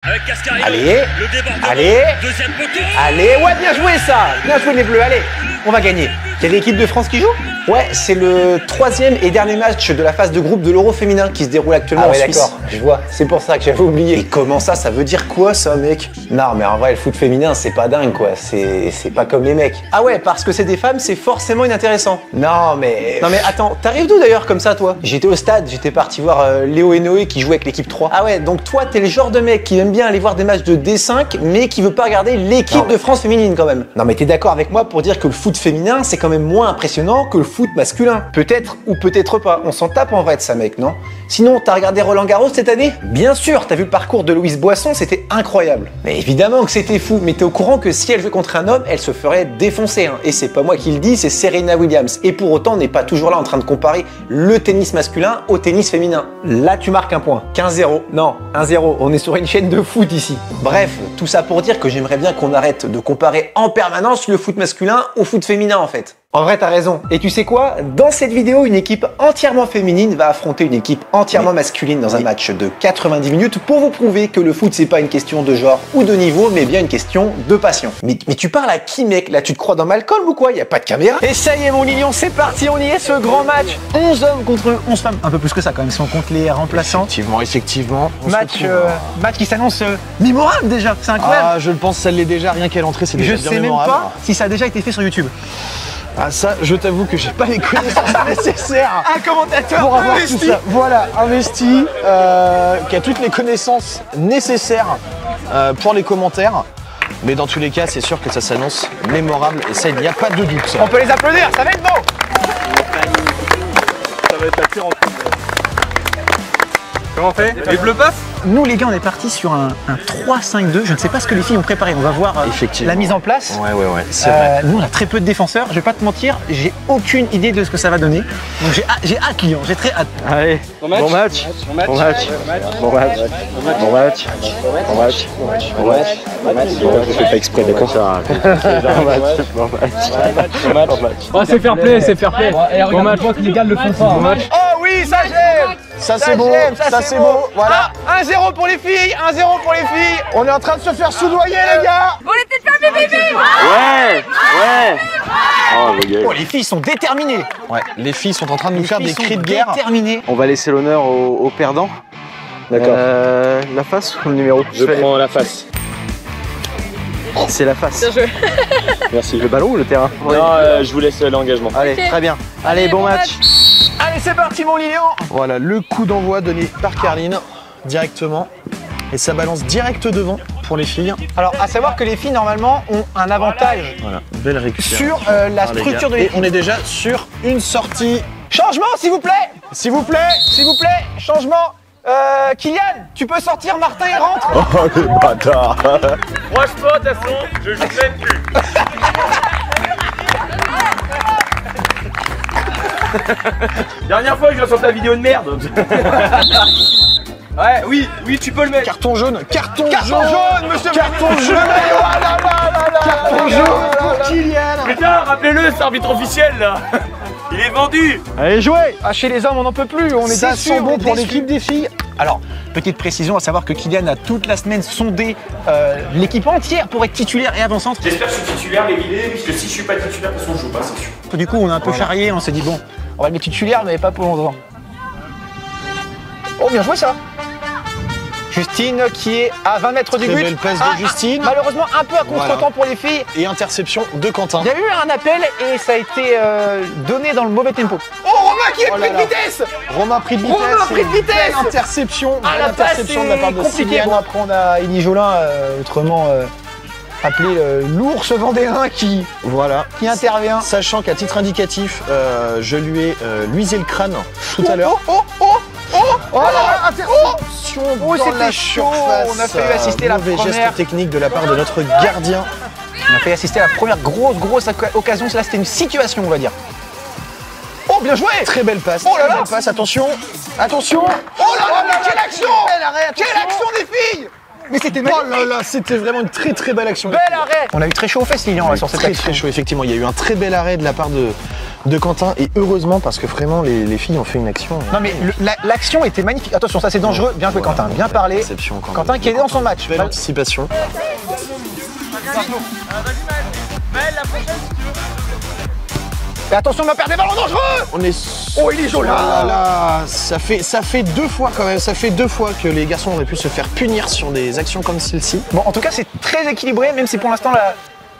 Avec Cascario, allez, le débordement, allez, deuxième poteau. Allez, ouais, bien joué ça. Bien joué les Bleus, allez, on va gagner. Il y a l'équipe de France qui joue? Ouais, c'est le 3e et dernier match de la phase de groupe de l'Euro féminin qui se déroule actuellement en Suisse. D'accord, je vois, c'est pour ça que j'avais oublié. Et comment ça veut dire quoi ça, mec? Non, mais en vrai, le foot féminin, c'est pas dingue, quoi. C'est pas comme les mecs. Ah ouais, parce que c'est des femmes, c'est forcément inintéressant. Non, mais attends, t'arrives d'où d'ailleurs comme ça, toi? J'étais au stade, j'étais parti voir Léo et Noé qui jouaient avec l'équipe 3. Ah ouais, donc toi, t'es le genre de mec qui aime bien aller voir des matchs de D5, mais qui veut pas regarder l'équipe de France féminine quand même. Non, mais t'es d'accord avec moi pour dire que le foot féminin, c'est quand même moins impressionnant que le foot masculin. Peut-être ou peut-être pas. On s'en tape en vrai de ça, mec, non? Sinon, t'as regardé Roland Garros cette année? Bien sûr, t'as vu le parcours de Louise Boisson, c'était incroyable. Mais évidemment que c'était fou, mais t'es au courant que si elle jouait contre un homme, elle se ferait défoncer, hein. Et c'est pas moi qui le dis, c'est Serena Williams. Et pour autant, on n'est pas toujours là en train de comparer le tennis masculin au tennis féminin. Là, tu marques un point. 15-0. Non, 1-0. On est sur une chaîne de foot ici. Bref, tout ça pour dire que j'aimerais bien qu'on arrête de comparer en permanence le foot masculin au foot féminin en fait. En vrai, t'as raison. Et tu sais quoi? Dans cette vidéo, une équipe entièrement féminine va affronter une équipe entièrement masculine dans un match de 90 minutes pour vous prouver que le foot, c'est pas une question de genre ou de niveau, mais bien une question de passion. Mais tu parles à qui, mec? Là, tu te crois dans Malcolm ou quoi? Y a pas de caméra? Et ça y est, mon Lilian, c'est parti, on y est, ce grand match. 11 hommes contre 11 femmes. Un peu plus que ça, quand même, si on compte les remplaçants. Effectivement. Match qui s'annonce mémorable déjà, c'est incroyable. Ah, je le pense, ça l'est déjà, rien qu'à l'entrée, c'est déjà bien mémorable. Je sais même pas si ça a déjà été fait sur YouTube. Ah ça, je t'avoue que j'ai pas les connaissances nécessaires. Un commentateur pour avoir tout ça. Voilà, investi, qui a toutes les connaissances nécessaires pour les commentaires. Mais dans tous les cas, c'est sûr que ça s'annonce mémorable et ça, il n'y a pas de doute. On peut les applaudir, ça va être beau. Ça va être assez rempli. Comment on fait? Les bleus passent? Nous les gars, on est parti sur un 3-5-2. Je ne sais pas ce que les filles ont préparé. On va voir la mise en place. Ouais, c'est vrai. Nous on a très peu de défenseurs. Je vais pas te mentir, j'ai aucune idée de ce que ça va donner. Donc j'ai hâte, Lyon. J'ai très hâte. Allez, bon match. Je fais pas exprès, d'accord? C'est fair play, c'est fair play. Bon match, les gars le font fort. Oh oui, ça j'aime. Ça c'est beau, ça c'est beau. Voilà. 1-0 pour les filles, 1-0 pour les filles. On est en train de se faire soudoyer, les gars. On est peut-être pas bébé. Oh, les filles sont déterminées. Ouais, les filles sont en train de nous faire des cris de guerre. Déterminées. On va laisser l'honneur aux perdants. D'accord. La face ou le numéro? Je prends la face. C'est la face. Bien joué. Merci. Le ballon ou le terrain? Non, je vous laisse l'engagement. Allez, très bien. Allez, bon match. Allez, c'est parti, mon Lilian. Voilà, le coup d'envoi donné par Carline directement. Et ça balance direct devant pour les filles. Alors, à savoir que les filles, normalement, ont un avantage Voilà, belle récupération. sur la structure de l'équipe. Et on est déjà sur une sortie. Changement, s'il vous plaît. S'il vous plaît, changement. Kylian, tu peux sortir, Martin, il rentre. Oh, les bâtards. Franchement, de toute façon, je joue même plus. Dernière fois que je sors ta vidéo de merde. Ouais, oui, tu peux le mettre. Carton jaune, Carton jaune, monsieur. carton jaune, carton jaune pour Kylian. Putain, rappelez-le, c'est arbitre officiel là. Il est vendu. Allez, jouez. Ah, chez les hommes, on n'en peut plus. On est Ça déçus, sent on bon est pour déçus. l'équipe des filles. Alors, petite précision, à savoir que Kylian a toute la semaine sondé l'équipe entière pour être titulaire et avant-centre. J'espère que je suis titulaire, les vidéos, parce que si je suis pas titulaire, de toute façon, je joue pas, c'est sûr. Du coup, on a un peu charrié, on s'est dit bon, on va le mettre titulaire, mais pas pour longtemps. Oh, bien joué ça. Justine qui est à 20 mètres du Très but. belle passe de Justine. Malheureusement, un peu à contre-temps pour les filles. Et interception de Quentin. Il y a eu un appel et ça a été donné dans le mauvais tempo. Oh, Romain qui est pris de vitesse. Romain pris de vitesse. Romain pris de vitesse. Belle interception. Ah, Belle la passe, interception de la part de compliqué. Kylian. Bon, après, on a Élie Jolin, autrement appelé l'ours vendéen qui intervient. Sachant qu'à titre indicatif, je lui ai luisé le crâne tout à l'heure. Attention dans c'était la chaud. surface. On a failli assister à la Mauvais première. geste technique de la part de notre gardien. On a fait assister à la première grosse occasion. Là, c'était une situation, on va dire. Oh, bien joué. Très belle passe. Oh là là. Très belle passe. Attention. Attention. Oh là là, quelle action. Quelle action des filles. Mais c'était Oh là là, c'était vraiment une très très belle action. Bel arrêt. On a eu très chaud aux fesses, Lilian, sur cette action. Très chaud, effectivement. Il y a eu un très bel arrêt de la part de Quentin et heureusement parce que vraiment les filles ont fait une action. Non mais l'action était magnifique. Attention, ça c'est dangereux. Bien joué Quentin, bien parlé. Quentin qui est dans son match. Belle anticipation. Et attention, on va perdre des ballons dangereux. On est... Oh, il est chaud là. Ça fait 2 fois quand même. Ça fait 2 fois que les garçons auraient pu se faire punir sur des actions comme celle-ci. Bon, en tout cas, c'est très équilibré, même si pour l'instant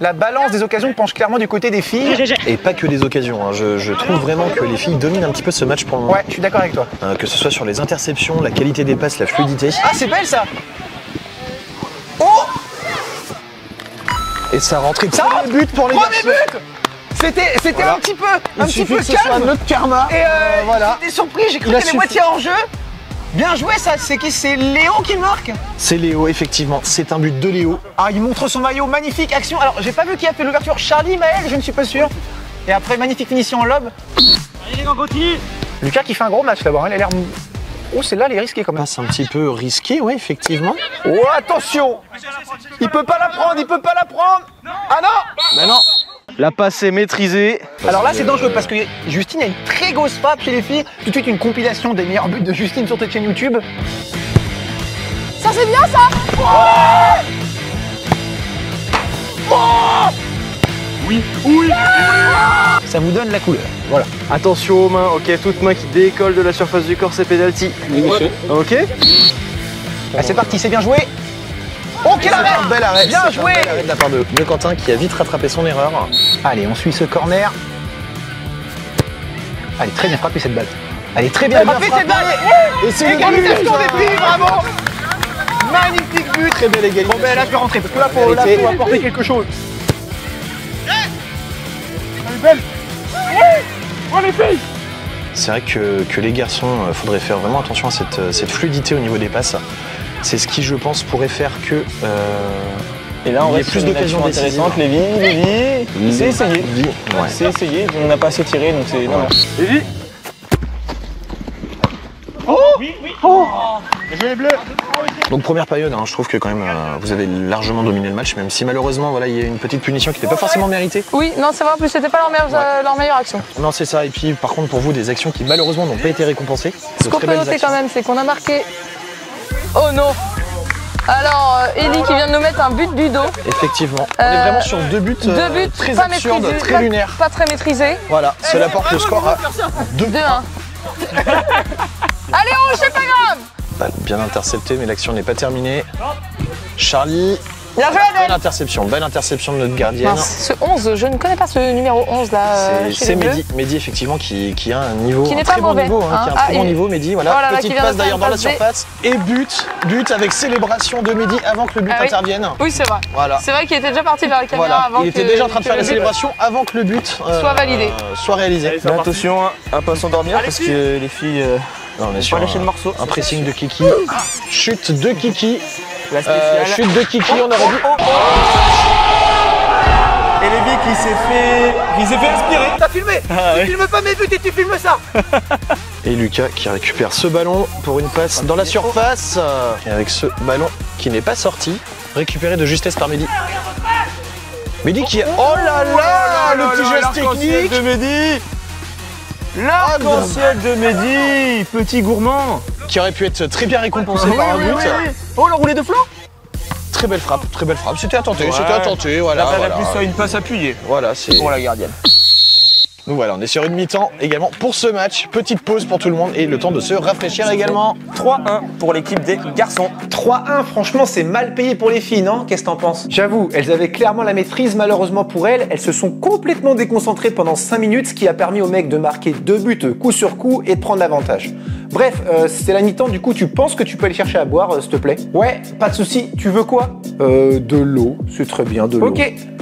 la balance des occasions penche clairement du côté des filles. Et pas que des occasions. Hein. Je trouve vraiment que les filles dominent un petit peu ce match pour le moment. Ouais, je suis d'accord avec toi. Que ce soit sur les interceptions, la qualité des passes, la fluidité. Ah, c'est belle ça. Oh. Et ça rentre. Ça rentre. But pour les Premier garçons. but. C'était Voilà. un petit peu ce soit calme. notre karma. Et voilà. j'étais surpris, j'ai cru Il a qu'il y avait moitié hors jeu. Bien joué ça, c'est qui? C'est Léo qui marque. C'est Léo, effectivement. C'est un but de Léo. Ah, il montre son maillot, magnifique action. Alors, j'ai pas vu qui a fait l'ouverture. Charlie, Maël, je ne suis pas sûr. Et après, magnifique finition en lob. Allez, on continue. Lucas qui fait un gros match là-bas. Il a l'air. Oh, celle-là, elle est risquée quand même. C'est un petit peu risqué, ouais, effectivement. Oh, attention. Il peut pas la prendre, il peut pas la prendre. Ah non. Ben non. La passe est maîtrisée. Alors là, c'est dangereux parce que Justine a une très grosse frappe chez les filles. Tout de suite, une compilation des meilleurs buts de Justine sur ta chaîne YouTube. Ça c'est bien ça. Oui, oui. Ça vous donne la couleur. Voilà. Attention aux mains, ok, toute main qui décolle de la surface du corps, c'est pénalty. Ok. Ah, c'est parti, c'est bien joué. Oh, quel arrêt! Un bel arrêt. Bien C'est joué! un bel arrêt de la part de Quentin qui a vite rattrapé son erreur. Allez, on suit ce corner. Allez, très bien frappé cette balle. Allez, très bien frappé cette balle. Et c'est Égalisation des filles, bravo! Magnifique but! Très belle égalisation. Bon, ben là, je vais rentrer parce que là, faut apporter quelque chose. C'est vrai que les garçons, faudrait faire vraiment attention à cette fluidité au niveau des passes. C'est ce qui, je pense, pourrait faire que Et là, on il y ait reste plus sur une d'occasions action intéressante. Lévi, c'est essayé. Ouais. C'est essayé. On n'a pas assez tiré, donc c'est. Non, non. Lévi. Donc première période, hein, je trouve que quand même vous avez largement dominé le match, même si malheureusement voilà, il y a une petite punition qui n'était pas forcément méritée. Oui, non c'est vrai, en plus c'était pas leur meilleure action. Non c'est ça, et puis par contre pour vous des actions qui malheureusement n'ont pas été récompensées. Ce qu'on peut noter quand même, c'est qu'on a marqué... Oh non. Alors, Ellie qui vient de nous mettre un but du dos. Effectivement, on est vraiment sur 2 buts, très pas absurdes, maîtrisés, très lunaires. pas très maîtrisés. Voilà, cela porte le score à 2 2-1. Allez, oh, c'est pas grave. Balle bien interceptée, mais l'action n'est pas terminée. Charlie, Bien joué, belle interception de notre gardienne. Ce 11, je ne connais pas ce numéro 11 là. C'est Mehdi effectivement qui a un niveau, Qui n'est un pas très bon mauvais, niveau, hein, qui a un très bon niveau, Mehdi. Voilà, Oh là là, qui petite vient de passe faire d'ailleurs une dans la passe D. surface et but avec célébration de Mehdi avant que le but Ah oui. intervienne. Oui, c'est vrai. Voilà. C'est vrai qu'il était déjà parti vers la caméra Voilà, avant il était déjà en train de faire la célébration avant que le but soit validé. soit réalisé. Mais attention à pas s'endormir parce que les filles. Là, on est sur lâcher le morceau. un pressing de Kiki. Chute de Kiki. La spéciale. Chute de Kiki, on aurait dû. Et Lévi qui s'est fait inspirer. T'as filmé. Tu filmes pas mes buts et tu filmes ça. Et Lucas qui récupère ce ballon pour une passe dans la surface. Et avec ce ballon qui n'est pas sorti, récupéré de justesse par Mehdi. Mehdi qui est... Oh là là, le petit geste technique de Mehdi. L'arc-en-ciel de Mehdi, petit gourmand. qui aurait pu être très bien récompensé par un but. Oh, le roulé de flanc. Très belle frappe, très belle frappe. C'était à tenter, Ouais. voilà. La balle voilà. a plus soit une passe appuyée Voilà, c'est... pour la gardienne. Donc voilà, on est sur une mi-temps également pour ce match. Petite pause pour tout le monde et le temps de se rafraîchir également. 3-1 pour l'équipe des garçons. 3-1, franchement, c'est mal payé pour les filles, non? Qu'est-ce que t'en penses? J'avoue, elles avaient clairement la maîtrise, malheureusement pour elles se sont complètement déconcentrées pendant 5 minutes, ce qui a permis aux mecs de marquer 2 buts coup sur coup et de prendre l'avantage. Bref, c'est la mi-temps, du coup, tu penses que tu peux aller chercher à boire, s'il te plaît? Ouais, pas de souci. Tu veux quoi? De l'eau, c'est très bien, de l'eau.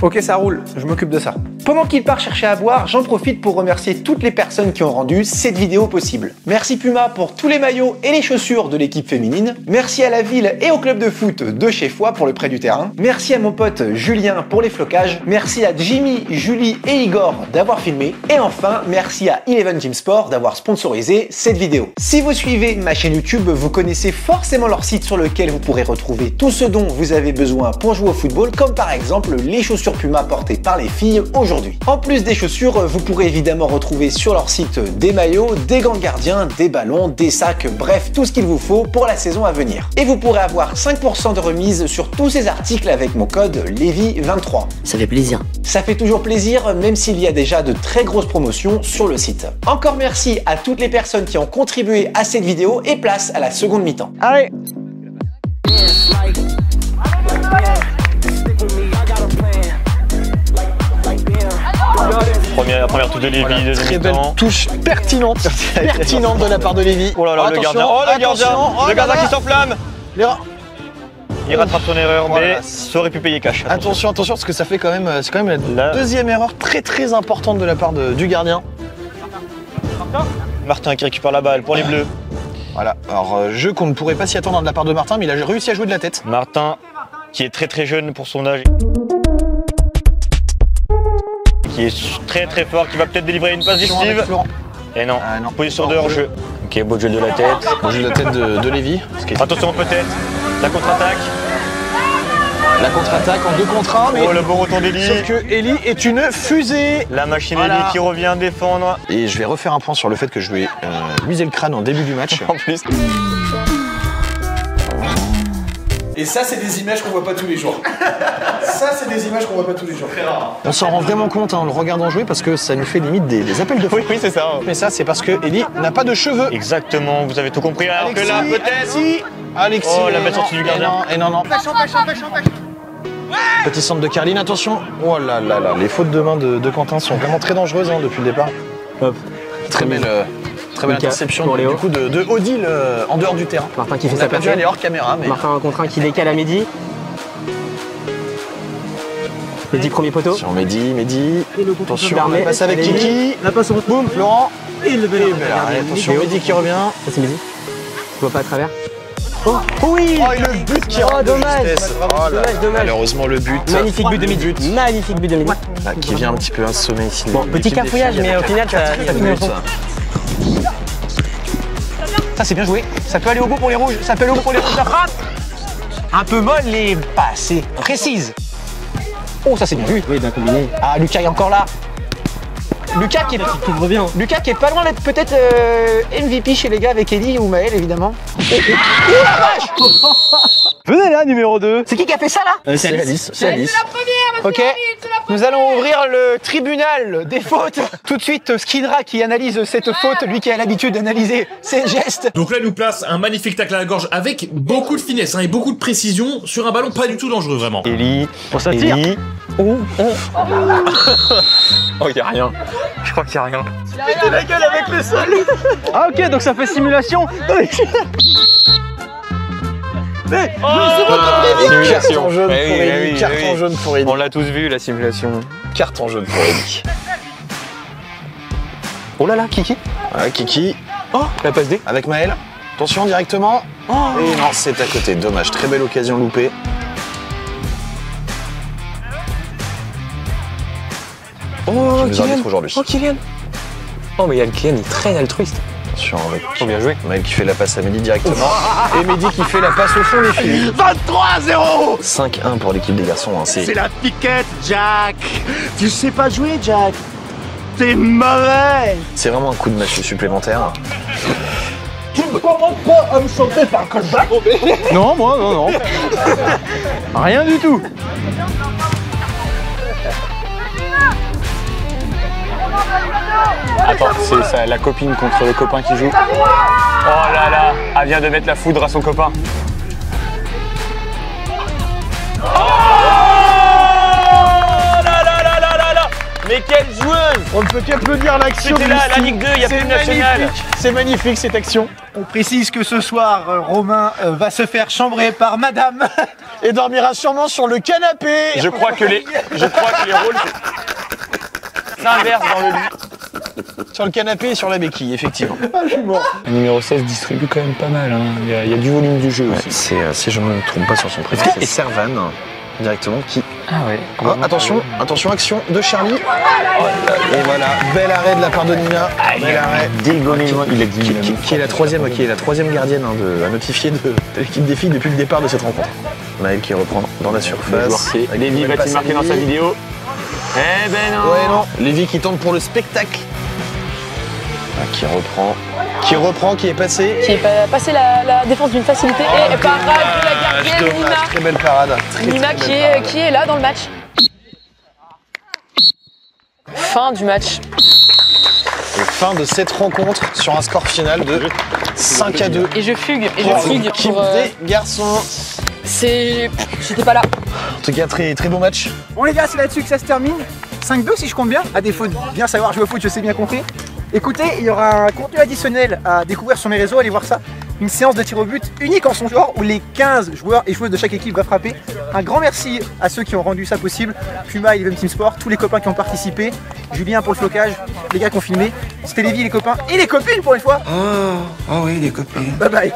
Ok, ça roule, je m'occupe de ça. Pendant qu'il part chercher à boire, j'en profite pour remercier toutes les personnes qui ont rendu cette vidéo possible. Merci Puma pour tous les maillots et les chaussures de l'équipe féminine. Merci à la ville et au club de foot de chez Foix pour le prêt du terrain. Merci à mon pote Julien pour les flocages. Merci à Jimmy, Julie et Igor d'avoir filmé. Et enfin, merci à Eleven Gym Sport d'avoir sponsorisé cette vidéo. Si Si vous suivez ma chaîne YouTube, vous connaissez forcément leur site sur lequel vous pourrez retrouver tout ce dont vous avez besoin pour jouer au football, comme par exemple les chaussures Puma portées par les filles aujourd'hui. En plus des chaussures, vous pourrez évidemment retrouver sur leur site des maillots, des gants de gardien, des ballons, des sacs, bref, tout ce qu'il vous faut pour la saison à venir. Et vous pourrez avoir 5% de remise sur tous ces articles avec mon code Lévi23. Ça fait plaisir. Ça fait toujours plaisir, même s'il y a déjà de très grosses promotions sur le site. Encore merci à toutes les personnes qui ont contribué à cette vidéo et place à la seconde mi-temps. Allez. Première touche de Lévi, Voilà, deuxième très belle mi-temps. touche pertinente de la part de Lévi. Oh là là, le gardien, le gardien qui s'enflamme. Il rattrape son erreur, mais ça aurait pu payer cash. Attention, parce que ça fait quand même, c'est quand même la deuxième erreur très importante de la part du gardien. Martin qui récupère la balle pour les Bleus. Voilà, alors jeu qu'on ne pourrait pas s'y attendre de la part de Martin, mais il a réussi à jouer de la tête. Martin, qui est très jeune pour son âge. Qui est très fort, qui va peut-être délivrer une passe décisive. Et non, position de hors-jeu. Ok, beau jeu de la tête. Beau jeu de la tête de Lévi. Attention peut-être, la contre-attaque. La contre-attaque en 2 contre 1, mais oh, le bon retour d'Eli. Sauf que Eli est une fusée. La machine Eli qui revient défendre. Et je vais refaire un point sur le fait que je lui ai luisé le crâne en début du match. En plus. Et ça, c'est des images qu'on voit pas tous les jours. Ça, c'est des images qu'on voit pas tous les jours. Très rare. On s'en rend vraiment compte en le regardant jouer parce que ça nous fait limite des appels de feu. Oui, c'est ça. Mais ça, c'est parce que Eli n'a pas de cheveux. Exactement, vous avez tout compris. Alors que là, peut-être. Alexis. Oh, la belle sortie du gardien. Et non. Petit centre de Carline, attention. Oh là là là, les fautes de main de Quentin sont vraiment très dangereuses depuis le départ. Hop. Très belle interception du coup de Odile en dehors du terrain. Martin qui fait sa passe. Elle est hors caméra. Mais... Martin en contre 1 qui décale à Mehdi. Mehdi premier poteau. Attention Mehdi. Attention, la passe avec Kiki. La passe au boum, Florent. Et le bel arrêt. Attention Mehdi qui revient. Ça c'est Mehdi. Je vois pas à travers. Oh oui. Oh, et le but qui rentre. Dommage. Dommage. Malheureusement le but. Magnifique but de Mehdi. Magnifique but de Mehdi. Qui vient un petit peu assommer ici. Bon, petit cafouillage, mais au final ça finit au fond. Ça c'est bien joué, ça peut aller au bout pour les rouges, la frappe. Un peu molle et pas assez précise. Oh ça c'est bien vu. Oui, bien combiné. Ah Lucas est encore là. Lucas qui est pas loin d'être peut-être MVP chez les gars avec Eli ou Maël évidemment. Oh la vache. Venez là, numéro 2. C'est qui a fait ça là? C'est Alice. C'est Alice. Ok, nous allons ouvrir le tribunal des fautes. Tout de suite, Skinra qui analyse cette faute, lui qui a l'habitude d'analyser ses gestes. Donc là, il nous place un magnifique tacle à la gorge avec beaucoup de finesse et beaucoup de précision sur un ballon pas du tout dangereux, vraiment. Eli, pour ça tire. Oh, y a rien. Je crois qu'il y a rien. Mettez la gueule avec le sol. Ah ok, donc ça fait simulation. Carton jaune pour Eli. Carton jaune pour Eli. On l'a tous vu la simulation. Carton jaune pour Eli. Oh là là, Kiki. Voilà, Kiki. Oh, la passe D. Avec Maël. Attention directement. Et non, c'est à côté. Dommage, très belle occasion loupée. Oh, Kylian. Aujourd'hui. Oh, Kylian. Oh, mais Kylian est très altruiste. Attention, avec bien joué. Maël qui fait la passe à Mehdi directement. Et Mehdi qui fait la passe au fond des filets. 23-0. 5-1 pour l'équipe des garçons. Hein. C'est la piquette, Jack. Tu sais pas jouer, Jack. T'es mauvais. C'est vraiment un coup de massue supplémentaire. Tu ne commences pas à me chanter par callback. Non, moi, non. Rien du tout. Attends, c'est la copine contre le copain qui joue. Oh là là, elle vient de mettre la foudre à son copain. Oh là là là là là là. Mais quelle joueuse! On ne peut qu'applaudir l'action. C'était là, la Ligue 2, il n'y a plus de nationale. C'est magnifique cette action. On précise que ce soir, Romain va se faire chambrer par madame. Et dormira sûrement sur le canapé. Je crois que les rôles s'inversent dans le lit. Sur le canapé et sur la béquille, effectivement. Ah, je suis mort. Le numéro 16 distribue quand même pas mal. Hein. Il y a du volume du jeu aussi. Si je ne me trompe pas sur son prénom, c'est Servan. directement qui... Ah ouais. Oh, attention, attention, action de Charlie. Et voilà, bel arrêt de la part de Nina. Bel arrêt. Qui est la troisième gardienne à notifier de l'équipe des filles depuis le départ de cette rencontre. Maëlle qui reprend dans la surface. Lévi va-t-il marquer dans sa vidéo? Eh ben non. Ouais non. Lévi qui tente pour le spectacle. Qui reprend, qui est passé. Qui est passé la défense d'une facilité et parade de la gardienne Nina. Très belle parade. Nina qui est là dans le match. Fin du match. Et fin de cette rencontre sur un score final de 5-2. Et je fugue. Pour des garçons. J'étais pas là. En tout cas, très beau match. Bon les gars, c'est là-dessus que ça se termine. 5-2 si je compte bien. À défaut de bien savoir jouer au foot, je sais bien compter. Écoutez, il y aura un contenu additionnel à découvrir sur mes réseaux, allez voir ça. Une séance de tir au but unique en son genre où les 15 joueurs et joueuses de chaque équipe vont frapper. Un grand merci à ceux qui ont rendu ça possible. Puma et Eleven Team Sport, tous les copains qui ont participé. Julien pour le flocage, les gars qui ont filmé. C'était Lévi, les copains et les copines pour une fois. Oh oui, les copines. Bye bye.